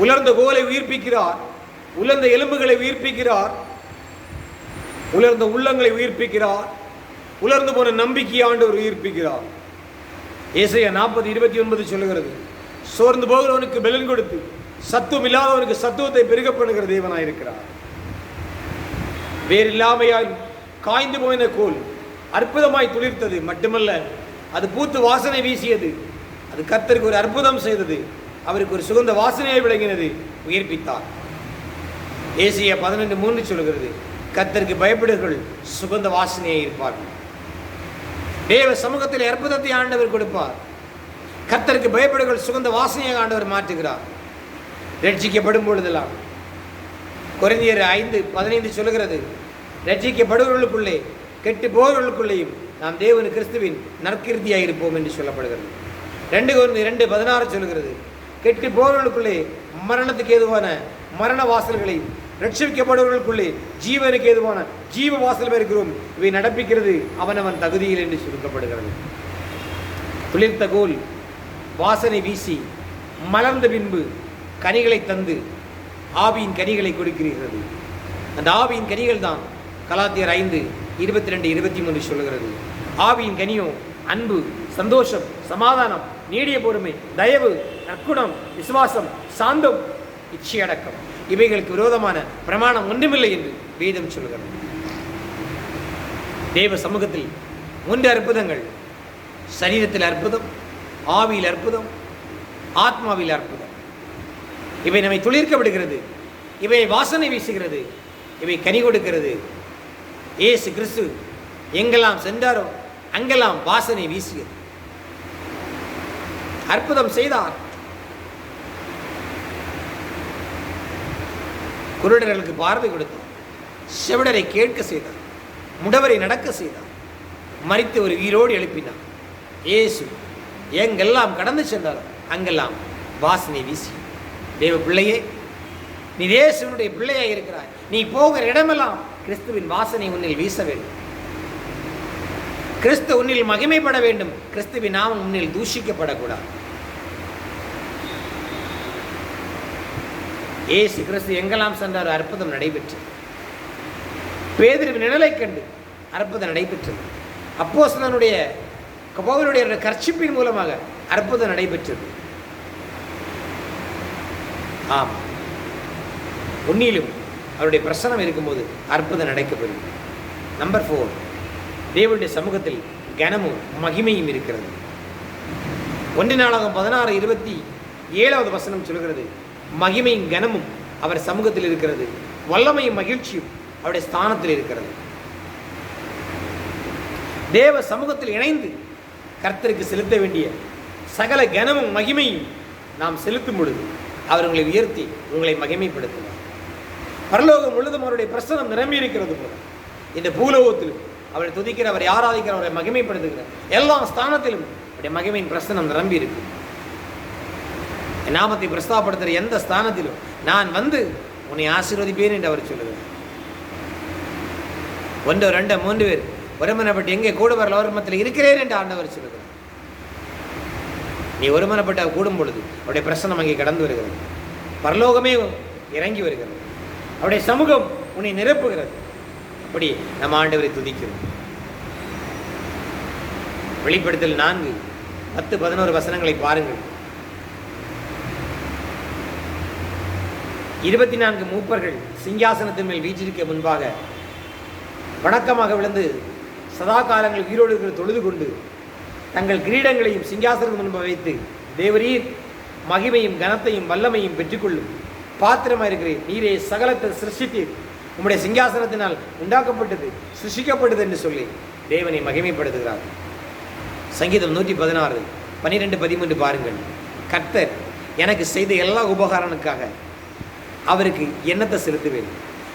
உலர்ந்த கோலை உயிர்ப்பிக்கிறார். உலர்ந்த எலும்புகளை உயிர்ப்பிக்கிறார். உலர்ந்த உள்ளங்களை உயிர்ப்பிக்கிறார். உலர்ந்து போன நம்பிக்கை ஆண்டவர் உயிர்ப்பிக்கிறார். ஏசாயா 40:29 சொல்லுகிறது, சோர்ந்து போகிறவனுக்கு பலன் கொடுத்து சத்துவம் இல்லாதவனுக்கு சத்துவத்தை பெருக பண்ணுகிற தேவனாயிருக்கிறார். வேறில்லாமையால் காய்ந்து போயின கோல் அற்புதமாய் துளிர்த்தது மட்டுமல்ல, அது பூத்து வாசனை வீசியது. அது கர்த்தருக்கு ஒரு அற்புதம் செய்தது. அவருக்கு ஒரு சுகந்த வாசனையை விளங்கினது. உயிர்ப்பித்தார். ஏசாயா 11:3 சொல்கிறது, கர்த்தருக்கு பயப்படுகள் சுகந்த வாசனையை இருப்பார்கள். தேவ சமூகத்தில் அற்புதத்தை ஆண்டவர் கொடுப்பார். கர்த்தருக்கு பயப்படுகள் சுகந்த வாசனையாக ஆண்டவர் மாற்றுகிறார். ரட்சிக்கப்படும் பொழுதெல்லாம் கொரிந்தியர் 5:15 சொல்கிறது, ரட்சிக்கப்படுவர்களுக்குள்ளே கெட்டு போவர்களுக்குள்ளேயும் நாம் தேவன் கிறிஸ்துவின் நற்கிருதியாக இருப்போம் என்று சொல்லப்படுகிறது. 2 கொரிந்தியர் 2:16 சொல்கிறது, கெட்டு போவர்களுக்குள்ளே மரணத்துக்கு ஏதுவான மரண வாசல்களையும் ரட்சிக்கப்படுவர்களுக்குள்ளே ஜீவனுக்கு ஏதுவான ஜீவ வாசல் இருக்கிறோம். இவை நடப்பிக்கிறது அவனவன் தகுதியில் என்று சுருக்கப்படுகிறது. துளிர்த்த கோல் வாசனை வீசி மலர்ந்த பின்பு கனிகளை தந்து ஆவியின் கனிகளை கொடுக்கிறது. அந்த ஆவியின் கனிகள் தான் கலாத்தியர் 5:22-23 சொல்லுகிறது. ஆவியின் கனியோ அன்பு, சந்தோஷம், சமாதானம், நீடிய பொறுமை, தயவு, நற்குணம், விசுவாசம், சாந்தம், இச்சையடக்கம். இவைகளுக்கு விரோதமான பிரமாணம் ஒன்றுமில்லை என்று வேதம் சொல்கிறது. தேவ சமூகத்தில் 3 அற்புதங்கள்: சரீரத்தில் அற்புதம், ஆவியில் அற்புதம், ஆத்மாவில் அற்புதம். இவை நம்மை துளிர்க்க விடுகிறது. இவை வாசனை வீசுகிறது. இவை கனி கொடுக்கிறது. இயேசு கிறிஸ்து எங்கெல்லாம் சென்றாரோ அங்கெல்லாம் வாசனை வீசியது. அற்புதம் செய்தார். குருடர்களுக்கு பார்வை கொடுத்தார். செவிடரை கேட்க செய்தார். முடவரை நடக்க செய்தார். மரித்து ஒரு உயிரோடு எழுப்பினார். இயேசு எங்கெல்லாம் கடந்து சென்றாரோ அங்கெல்லாம் வாசனை வீசி. தேவ பிள்ளையே, நீ இயேசுவினுடைய பிள்ளையாக இருக்கிறாய். நீ போகிற இடமெல்லாம் கிறிஸ்துவின் வாசனை உன்னில் வீச வேண்டும். கிறிஸ்து உன்னில் மகிமைப்பட வேண்டும். கிறிஸ்துவின் நாமம் உன்னில் தூஷிக்கப்படக்கூடாது. இயேசு கிறிஸ்து எங்கெல்லாம் சென்றார் அற்புதம் நடைபெற்றது. பேதுருவின் நிழலை கண்டு அற்புதம் நடைபெற்றது. அப்போஸ்தலனுடைய பவுலுடைய கர்ச்சிப்பின் மூலமாக அற்புதம் நடைபெற்றது. ஆம், உன்னிலும் அவருடைய பிரசனம் இருக்கும்போது அற்புதம் நடைக்கப்பெறும். நம்பர் 4, தேவனுடைய சமூகத்தில் கனமும் மகிமையும் இருக்கிறது. 1 நாளாகமம் 16:27 வசனம் சொல்கிறது, மகிமையும் கனமும் அவர் சமூகத்தில் இருக்கிறது, வல்லமையும் மகிழ்ச்சியும் அவருடைய ஸ்தானத்தில் இருக்கிறது. தேவ சமூகத்தில் இணைந்து கர்த்தருக்கு செலுத்த வேண்டிய சகல கனமும் மகிமையும் நாம் செலுத்தும் பொழுது அவர் உங்களை உயர்த்தி உங்களை மகிமைப்படுத்துவார். பரலோகம் முழுதும் அவருடைய பிரசனம் நிரம்பி இருக்கிறது போல இந்த பூலோகத்திலும் அவரை துதிக்கிற, அவரை ஆராதிக்கிற, அவரை மகிமைப்படுத்துகிற எல்லா ஸ்தானத்திலும் அவருடைய மகிமையின் பிரசனம் நிரம்பி இருக்கு. என் நாமத்தை பிரஸ்தாபப்படுத்துகிற எந்த ஸ்தானத்திலும் நான் வந்து உன்னை ஆசீர்வதிப்பேன் என்று அவர் சொல்லுகிறார். 1 2 3 பேர் ஒருமனப்பட்டு எங்கே கூடுவார்கள் அவர் மத்தியில் இருக்கிறேன் என்று ஆண்டவர் சொல்லுகிறார். நீ ஒருமனப்பட்டு கூடும் பொழுது அவருடைய பிரசனம் அங்கே கடந்து வருகிறது, பரலோகமே இறங்கி வருகிறது, அவருடைய சமூகம் உன்னை நிரப்புகிறது. அப்படி நம்ம ஆண்டவரை துதிக்கிறோம். வெளிப்படுத்தல் 4:10-11 வசனங்களை பாருங்கள். 24 மூப்பர்கள் சிங்காசனத்தின் மேல் வீற்றிருக்க முன்பாக வணக்கமாக விழுந்து சதா காலங்கள் உயிரோடு இருக்கிற தொழுது கொண்டு தங்கள் கிரீடங்களையும் சிங்காசனத்தின் முன்பு வைத்து, தேவரீர் மகிமையும் கனத்தையும் வல்லமையும் பெற்றுக்கொள்ளும் பாத்திரமாக இருக்கிறேன், நீரே சகலத்தை சிருஷ்டித்தீர், உம்முடைய சிங்காசனத்தினால் உண்டாக்கப்பட்டது சிருஷ்டிக்கப்பட்டது என்று சொல்லி தேவனை மகிமைப்படுத்துகிறார். சங்கீதம் 116:12-13 பாருங்கள். கர்த்தர் எனக்கு செய்த எல்லா உபகாரனுக்காக அவருக்கு எண்ணத்தை செலுத்துவேன்,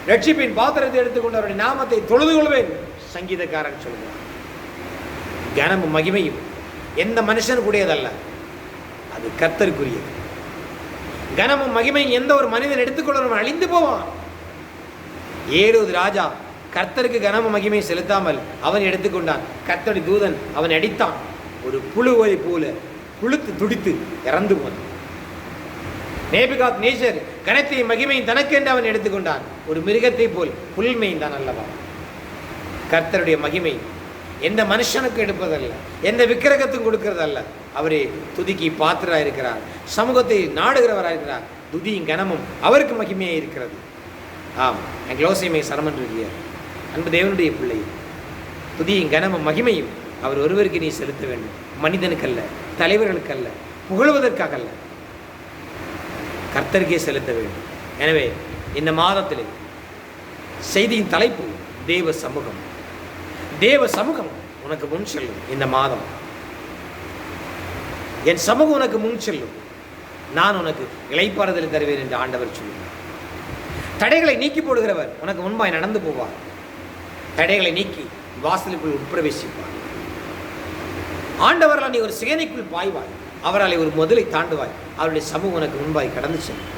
ரட்சிப்பின் பாத்திரத்தை எடுத்துக்கொண்டு அவருடைய நாமத்தை தொழுது கொள்வேன். சங்கீதக்காரன் சொல்கிறார். கனமும் மகிமையும் எந்த மனுஷனுக்குரியதல்ல, அது கர்த்தருக்குரியது. கனமும் மகிமையும் எந்த ஒரு மனிதன் எடுத்துக்கொள்ள அழிந்து போவான். ஏரோது ராஜா கர்த்தருக்கு கனமும் மகிமையை செலுத்தாமல் அவன் எடுத்துக்கொண்டான். கர்த்தருடைய தூதன் அவன் அடித்தான், ஒரு புழுவை போல புழுத்து துடித்து இறந்து போனான். நேபுகாத் நேசர் கனத்தையும் மகிமையும் தனக்கென்று அவன் எடுத்துக்கொண்டான், ஒரு மிருகத்தை போல் புல்மையும் தான் அல்லவா. கர்த்தருடைய மகிமை எந்த மனுஷனுக்கு எடுப்பதல்ல, எந்த விக்கிரகத்துக்கும் கொடுக்கிறதல்ல. அவரே துதிக்கு பாத்திரராக இருக்கிறார், சமூகத்தை நாடுகிறவராக இருக்கிறார். துதியும் கனமும் அவருக்கு மகிமையாக இருக்கிறது. ஆம், எங்களோசைமை சரமன்றிய அன்பு தேவனுடைய பிள்ளை, துதியும் கனமும் மகிமையும் அவர் ஒருவருக்கு நீ செலுத்த வேண்டும், மனிதனுக்கல்ல, தலைவர்களுக்கல்ல, புகழுவதற்காக அல்ல, கர்த்தருக்கே செலுத்த வேண்டும். எனவே இந்த மாதத்திலே செய்தியின் தலைப்பு தேவ சமூகம். தேவ சமூகம் உனக்கு முன் செல்லும். இந்த மாதம் என் சமூகம் உனக்கு முன் செல்லும், நான் உனக்கு இளைப்பாறுதலை தருவேன் என்று ஆண்டவர் சொல்லுவார். தடைகளை நீக்கி போடுகிறவர் உனக்கு முன்பாய் நடந்து போவார், தடைகளை நீக்கி வாசலுக்குள் உட்பிரவேசிப்பார். ஆண்டவரால் நீ ஒரு சேனைக்குள் பாய்வாய், அவரால் ஒரு முதலை தாண்டுவாய். அவருடைய சமூகம் உனக்கு முன்பாய் கடந்து செல்லும்.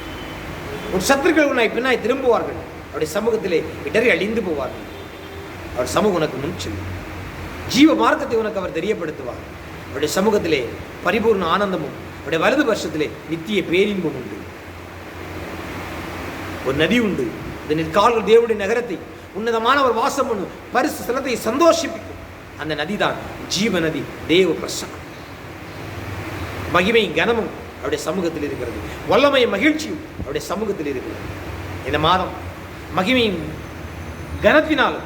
உன் சத்துருக்கள் உன்னை பின்னாய் திரும்புவார்கள், அவருடைய சமூகத்திலே இடறி அழிந்து போவார்கள். அவர் சமூகம் உனக்கு முன் செல்லும். ஜீவ மார்க்கத்தை உனக்கு அவர் தெரியப்படுத்துவார். அவருடைய சமூகத்திலே பரிபூர்ண ஆனந்தமும், அவருடைய வலது பட்சத்திலே நித்திய பேரின்பும் உண்டு. ஒரு நதி உண்டு, இந்த நிற்கால்கள் தேவனுடைய நகரத்தை உன்னதமான ஒரு வாசம் ஒன்று பரிசு ஸ்தலத்தை சந்தோஷிப்பிக்கும். அந்த நதி தான் ஜீவ நதி, தேவ பிரசனம். மகிமையும் கனமும் அவருடைய சமூகத்தில் இருக்கிறது, வல்லமையும் மகிழ்ச்சியும் அவருடைய சமூகத்தில் இருக்கிறது. இந்த மாதம் மகிமையும் கனத்தினாலும்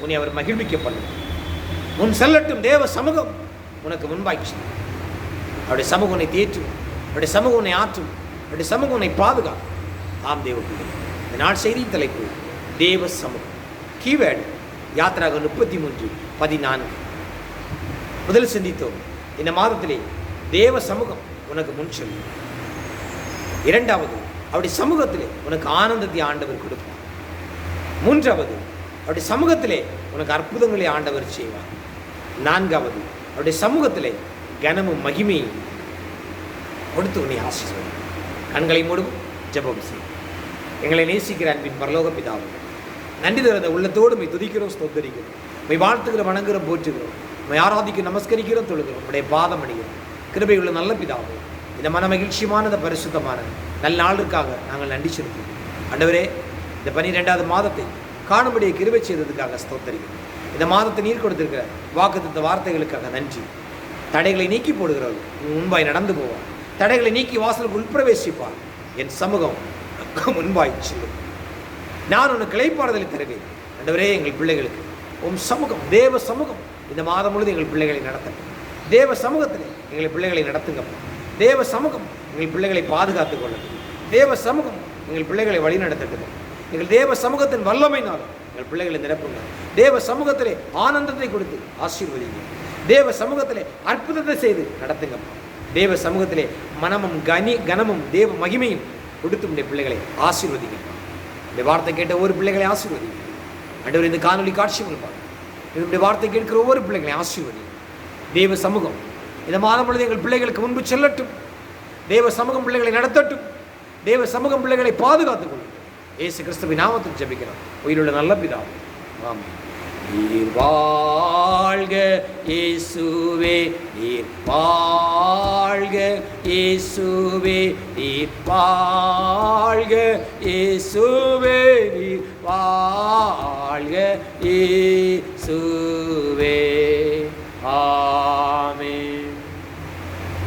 உன்னை அவர் மகிழ்விக்க பண்ணும். உன் செல்லட்டும் தேவ சமூகம் உனக்கு முன்பாய்ச்சி. அவருடைய சமூகம் உன்னை தேற்றும், அவருடைய சமூகம் உன்னை ஆற்றும், அவருடைய சமூகம் உன்னை பாதுகாக்கும். ஆம் தேவ பிள்ளை, இந்த நாள் செய்தியின் தலைப்பு தேவ சமூகம். கீவேர்டு யாத்திராக 33:14. முதல் சிந்தித்தோம், இந்த மாதத்திலே தேவ சமூகம் உனக்கு முன் செல்லும். இரண்டாவது, அவருடைய சமூகத்திலே உனக்கு ஆனந்தத்தை ஆண்டவர் கொடுப்பார். மூன்றாவது, அவருடைய சமூகத்திலே உனக்கு அற்புதங்களை ஆண்டவர் செய்வார். நான்காவது, அவருடைய சமூகத்திலே கனமும் மகிமையும் கொடுத்து உன்னை ஆசீர்வதிப்பார். கண்களை மூடுவோம், ஜெபம் செய்யும். எங்களை நேசிக்கிற அன்பின் பரலோக பிதாவே, நன்றி தரத உள்ளத்தோடு மை துதிக்கிறோம், ஸ்தோத்தரிக்கிறோம், மை வாழ்த்துக்கிறோம், வணங்குகிறோம், போற்றுகிறோம், மை ஆராதிக்க நமஸ்கரிக்கிறோம், தொழுகிறோம். உடைய பாதம் அடைகிறோம். கிருபை உள்ள நல்ல பிதாவே, இந்த மன மகிழ்ச்சியமான இந்த பரிசுத்தமான நல்ல நாளுக்காக நாங்கள் நன்றி செலுத்துகிறோம். ஆண்டவரே, இந்த 12வது மாதத்தை காணும்படியை கிருபை செய்ததுக்காக ஸ்தோத்தரிக்கிறோம். இந்த மாதத்தை நீர் கொடுத்திருக்கிற வாக்குத்தத்த வார்த்தைகளுக்காக நன்றி. தடைகளை நீக்கி போடுகிறவர் முன்பாய் நடந்து போவார், தடைகளை நீக்கி வாசலுக்கு உள்பிரவேசிப்பார். என் சமூகம் முன்பாய் செல்லும். நான் உனக்கு இளைப்பாறுதலை தருவேன். ஆண்டவரே, எங்கள் பிள்ளைகளுக்கு உம் சமூகம், தேவ சமூகம் இந்த மாதம் முழுவதும் எங்கள் பிள்ளைகளை நடத்தட்டும். தேவ சமூகத்தில் எங்கள் பிள்ளைகளை நடத்துங்கப்பா. தேவ சமூகம் எங்கள் பிள்ளைகளை பாதுகாத்துக் கொள்ளட்டும். தேவ சமூகம் எங்கள் பிள்ளைகளை வழி நடத்தட்டும். எங்கள் தேவ சமூகத்தின் வல்லமையினால் எங்கள் பிள்ளைகளை நிரப்புங்க. தேவ சமூகத்திலே ஆனந்தத்தை கொடுத்து ஆசீர்வதிங்க. தேவ சமூகத்திலே அற்புதத்தை செய்து நடத்துங்கப்பா. தேவ சமூகத்திலே மனமும் கனமும் தேவ மகிமையும் கொடுத்து உடைய பிள்ளைகளை ஆசீர்வதிங்கப்பா. இந்த வார்த்தை கேட்ட ஒவ்வொரு பிள்ளைகளை ஆசீர்வதிங்க. ஆண்டவர், இந்த காணொலி காட்சி மூலமாக என்னுடைய வார்த்தை கேட்கிற ஒவ்வொரு பிள்ளைகளை ஆசீர்வதிங்க. தேவ சமூகம் இந்த மாதம் பொழுது எங்கள் பிள்ளைகளுக்கு முன்பு செல்லட்டும். தேவ சமூகம் பிள்ளைகளை நடத்தட்டும். தேவ சமூகம் பிள்ளைகளை பாதுகாத்துக் கொள்ளும். இயேசு கிறிஸ்துவின் நாமத்தில் ஜெபிக்கிறோம் உயிருள்ள நல்ல பிதாவே, ஆமென். நீர் வாழ்க இயேசுவே, நீர் வாழ்க இயேசுவே, நீர் வாழ்க இயேசுவே, நீர் வாழ்க இயேசுவே. ஆமென்.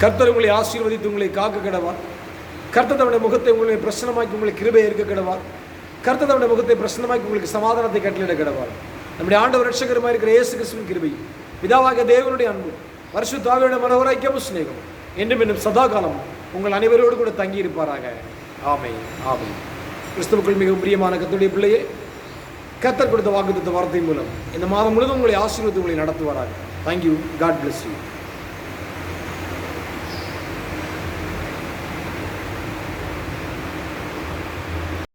கர்த்தர் உங்களை ஆசீர்வதித்து உங்களை காக்க கடவார். கர்த்தர் தம்முடைய முகத்தை உங்களை பிரசன்னமாக்கி உங்களுக்கு கிருபை இருக்க கடவார். கர்த்தர் தம்முடைய முகத்தை பிரசன்னமாக்கி உங்களுக்கு சமாதானத்தை கட்டளையிட கடவார். நம்முடைய ஆண்டவர் இரட்சகருமாய் இருக்கிற இயேசு கிறிஸ்துவின் கிருபை, பிதாவாகிய தேவனுடைய அன்பு, பரிசுத்த ஆவியுடைய மனோரைக்கியமும் சிநேகமும் என்றும் இன்னும் சதா காலம் உங்கள் அனைவரோடு கூட தங்கி இருப்பாராக. ஆமென், ஆமென். கிறிஸ்துவுக்குள் மிகவும் பிரியமான கர்த்தருடைய பிள்ளையே, கர்த்தர் கொடுத்த வாக்குத்தத்த வார்த்தை மூலம் இந்த மாதம் முழுவதும் உங்களை ஆசீர்வதித்து உங்களை நடத்துவாராக. தேங்க்யூ. God bless you.